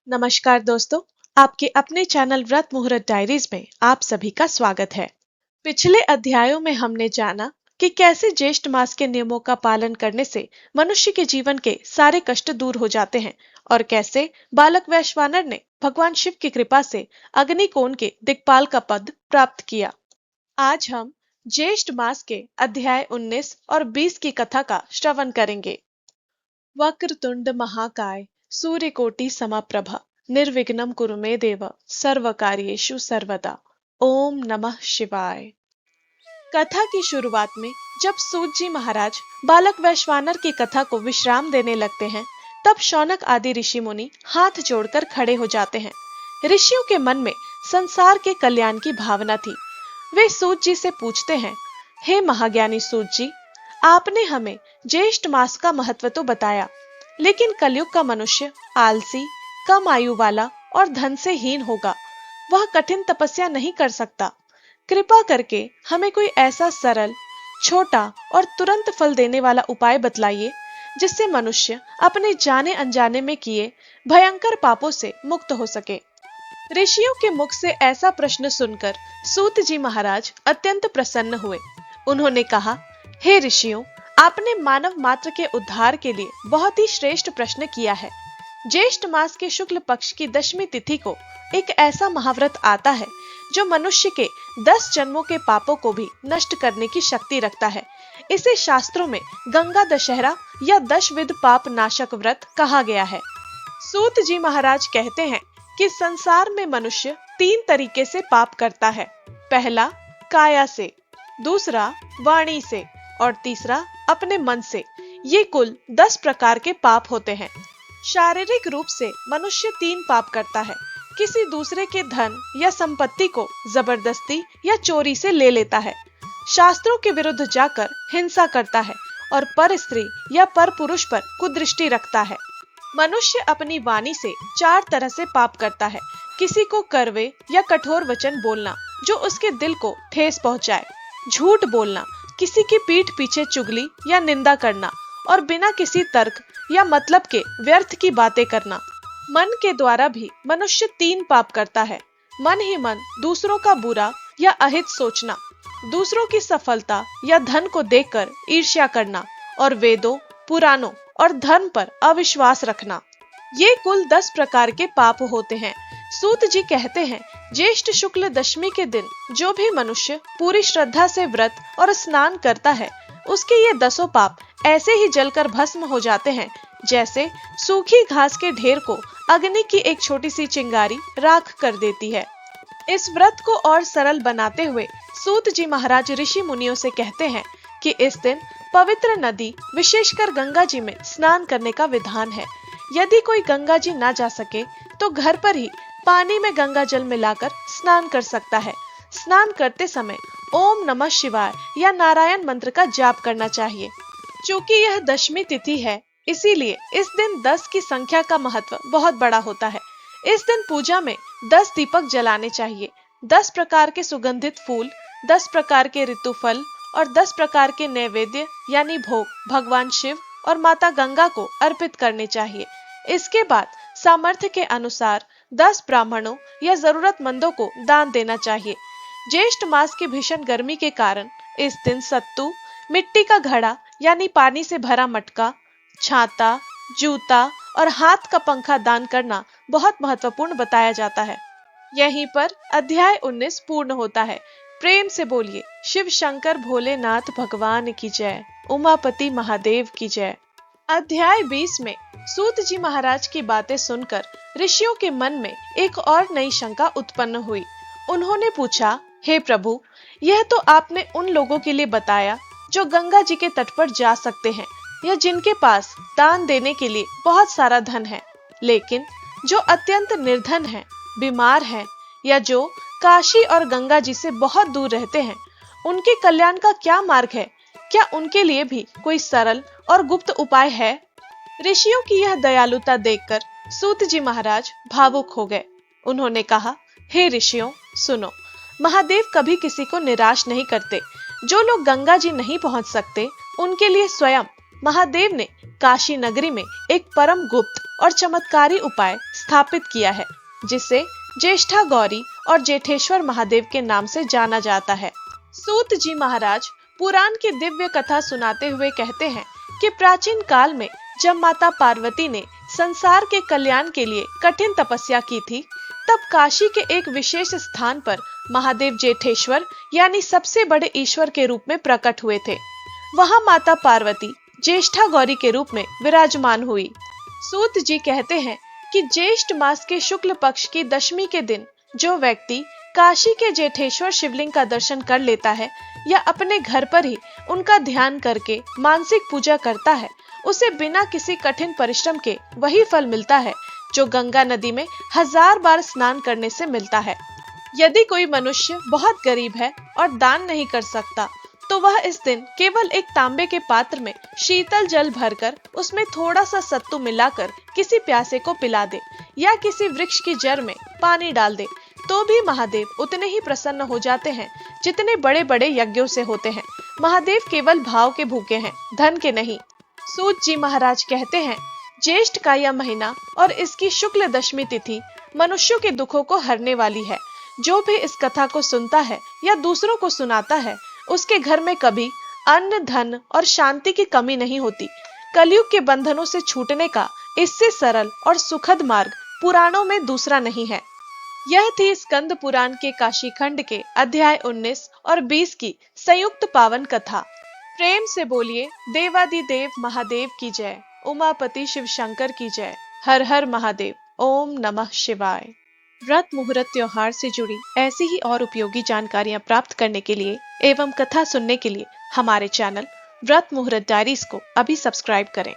नमस्कार दोस्तों, आपके अपने चैनल व्रत मुहूर्त डायरीज में आप सभी का स्वागत है। पिछले अध्यायों में हमने जाना कि कैसे ज्येष्ठ मास के नियमों का पालन करने से मनुष्य के जीवन के सारे कष्ट दूर हो जाते हैं और कैसे बालक वैश्वानर ने भगवान शिव की कृपा से अग्निकोण के दिक्पाल का पद प्राप्त किया। आज हम ज्येष्ठ मास के अध्याय 19 और 20 की कथा का श्रवण करेंगे। वक्रतुंड महाकाय सूर्यकोटि समप्रभ निर्विघ्नं कुरु मे देव सर्वकार्येषु सर्वदा। ओम नमः शिवाय। कथा की शुरुआत में जब सूत जी महाराज बालक वैश्वानर की कथा को विश्राम देने लगते हैं, तब शौनक आदि ऋषि मुनि हाथ जोड़कर खड़े हो जाते हैं। ऋषियों के मन में संसार के कल्याण की भावना थी। वे सूत जी से पूछते हैं, हे महाज्ञानी सूत जी, आपने हमें ज्येष्ठ मास का महत्व तो बताया, लेकिन कलयुग का मनुष्य आलसी, कम आयु वाला और धन से हीन होगा। वह कठिन तपस्या नहीं कर सकता। कृपा करके हमें कोई ऐसा सरल, छोटा और तुरंत फल देने वाला उपाय बतलाइए, जिससे मनुष्य अपने जाने अनजाने में किए भयंकर पापों से मुक्त हो सके। ऋषियों के मुख से ऐसा प्रश्न सुनकर सूत जी महाराज अत्यंत प्रसन्न हुए। उन्होंने कहा, हे ऋषियों, आपने मानव मात्र के उद्धार के लिए बहुत ही श्रेष्ठ प्रश्न किया है। ज्येष्ठ मास के शुक्ल पक्ष की 10वीं तिथि को एक ऐसा महाव्रत आता है जो मनुष्य के 10 जन्मों के पापों को भी नष्ट करने की शक्ति रखता है। इसे शास्त्रों में गंगा दशहरा या 10 विध पाप नाशक व्रत कहा गया है। सूत जी महाराज कहते हैं कि संसार में मनुष्य 3 तरीके से पाप करता है। पहला काया से, दूसरा वाणी से और तीसरा अपने मन से। ये कुल 10 प्रकार के पाप होते हैं। शारीरिक रूप से मनुष्य 3 पाप करता है। किसी दूसरे के धन या संपत्ति को जबरदस्ती या चोरी से ले लेता है, शास्त्रों के विरुद्ध जाकर हिंसा करता है और पर स्त्री या पर पुरुष पर कुदृष्टि रखता है। मनुष्य अपनी वाणी से 4 तरह से पाप करता है। किसी को कड़वे या कठोर वचन बोलना जो उसके दिल को ठेस पहुंचाए, झूठ बोलना, किसी की पीठ पीछे चुगली या निंदा करना और बिना किसी तर्क या मतलब के व्यर्थ की बातें करना। मन के द्वारा भी मनुष्य 3 पाप करता है। मन ही मन दूसरों का बुरा या अहित सोचना, दूसरों की सफलता या धन को देखकर ईर्ष्या करना और वेदों, पुराणों और धर्म पर अविश्वास रखना। ये कुल 10 प्रकार के पाप होते हैं। सूत जी कहते हैं, ज्येष्ठ शुक्ल दशमी के दिन जो भी मनुष्य पूरी श्रद्धा से व्रत और स्नान करता है, उसके ये 10 पाप ऐसे ही जलकर भस्म हो जाते हैं, जैसे सूखी घास के ढेर को अग्नि की एक छोटी सी चिंगारी राख कर देती है। इस व्रत को और सरल बनाते हुए सूत जी महाराज ऋषि मुनियों से कहते हैं कि इस दिन पवित्र नदी, विशेषकर गंगा जी में स्नान करने का विधान है। यदि कोई गंगा जी ना जा सके तो घर पर ही पानी में गंगा जल मिलाकर स्नान कर सकता है। स्नान करते समय ओम नमः शिवाय या नारायण मंत्र का जाप करना चाहिए। चूंकि यह 10वीं तिथि है, इसीलिए इस दिन 10 की संख्या का महत्व बहुत बड़ा होता है। इस दिन पूजा में 10 दीपक जलाने चाहिए। 10 प्रकार के सुगंधित फूल, 10 प्रकार के ऋतु फल और 10 प्रकार के नैवेद्य यानी भोग भगवान शिव और माता गंगा को अर्पित करने चाहिए। इसके बाद सामर्थ्य के अनुसार 10 ब्राह्मणों या जरूरतमंदों को दान देना चाहिए। ज्येष्ठ मास की भीषण गर्मी के कारण इस दिन सत्तू, मिट्टी का घड़ा यानी पानी से भरा मटका, छाता, जूता और हाथ का पंखा दान करना बहुत महत्वपूर्ण बताया जाता है। यहीं पर अध्याय 19 पूर्ण होता है। प्रेम से बोलिए शिव शंकर भोलेनाथ भगवान की जय, उमापति महादेव की जय। अध्याय 20 में सूत जी महाराज की बातें सुनकर ऋषियों के मन में एक और नई शंका उत्पन्न हुई। उन्होंने पूछा, हे प्रभु, यह तो आपने उन लोगों के लिए बताया जो गंगा जी के तट पर जा सकते हैं या जिनके पास दान देने के लिए बहुत सारा धन है, लेकिन जो अत्यंत निर्धन हैं, बीमार हैं या जो काशी और गंगा जी से बहुत दूर रहते हैं, उनके कल्याण का क्या मार्ग है? क्या उनके लिए भी कोई सरल और गुप्त उपाय है? ऋषियों की यह दयालुता देखकर सूत जी महाराज भावुक हो गए। उन्होंने कहा, हे ऋषियों, सुनो, महादेव कभी किसी को निराश नहीं करते। जो लोग गंगा जी नहीं पहुंच सकते, उनके लिए स्वयं महादेव ने काशी नगरी में एक परम गुप्त और चमत्कारी उपाय स्थापित किया है, जिसे ज्येष्ठा गौरी और जेठेश्वर महादेव के नाम से जाना जाता है। सूत जी महाराज पुराण की दिव्य कथा सुनाते हुए कहते हैं कि प्राचीन काल में जब माता पार्वती ने संसार के कल्याण के लिए कठिन तपस्या की थी, तब काशी के एक विशेष स्थान पर महादेव जेठेश्वर यानी सबसे बड़े ईश्वर के रूप में प्रकट हुए थे। वहां माता पार्वती ज्येष्ठा गौरी के रूप में विराजमान हुई। सूत जी कहते हैं कि ज्येष्ठ मास के शुक्ल पक्ष की दशमी के दिन जो व्यक्ति काशी के जेठेश्वर शिवलिंग का दर्शन कर लेता है या अपने घर पर ही उनका ध्यान करके मानसिक पूजा करता है, उसे बिना किसी कठिन परिश्रम के वही फल मिलता है जो गंगा नदी में 1000 बार स्नान करने से मिलता है। यदि कोई मनुष्य बहुत गरीब है और दान नहीं कर सकता, तो वह इस दिन केवल एक तांबे के पात्र में शीतल जल भरकर उसमें थोड़ा सा सत्तू मिलाकर किसी प्यासे को पिला दे या किसी वृक्ष की जड़ में पानी डाल दे, तो भी महादेव उतने ही प्रसन्न हो जाते हैं जितने बड़े बड़े यज्ञों से होते हैं। महादेव केवल भाव के भूखे हैं, धन के नहीं। सूत जी महाराज कहते हैं, ज्येष्ठ का यह महीना और इसकी शुक्ल दशमी तिथि मनुष्यों के दुखों को हरने वाली है। जो भी इस कथा को सुनता है या दूसरों को सुनाता है, उसके घर में कभी अन्न, धन और शांति की कमी नहीं होती। कलयुग के बंधनों से छूटने का इससे सरल और सुखद मार्ग पुराणों में दूसरा नहीं है। यह थी स्कंद पुराण के काशी खंड के अध्याय 19 और 20 की संयुक्त पावन कथा। प्रेम से बोलिए देवादिदेव महादेव की जय, उमापति शिव शंकर की जय। हर हर महादेव। ओम नमः शिवाय। व्रत मुहूर्त त्योहार से जुड़ी ऐसी ही और उपयोगी जानकारियां प्राप्त करने के लिए एवं कथा सुनने के लिए हमारे चैनल व्रत मुहूर्त डायरीज को अभी सब्सक्राइब करें।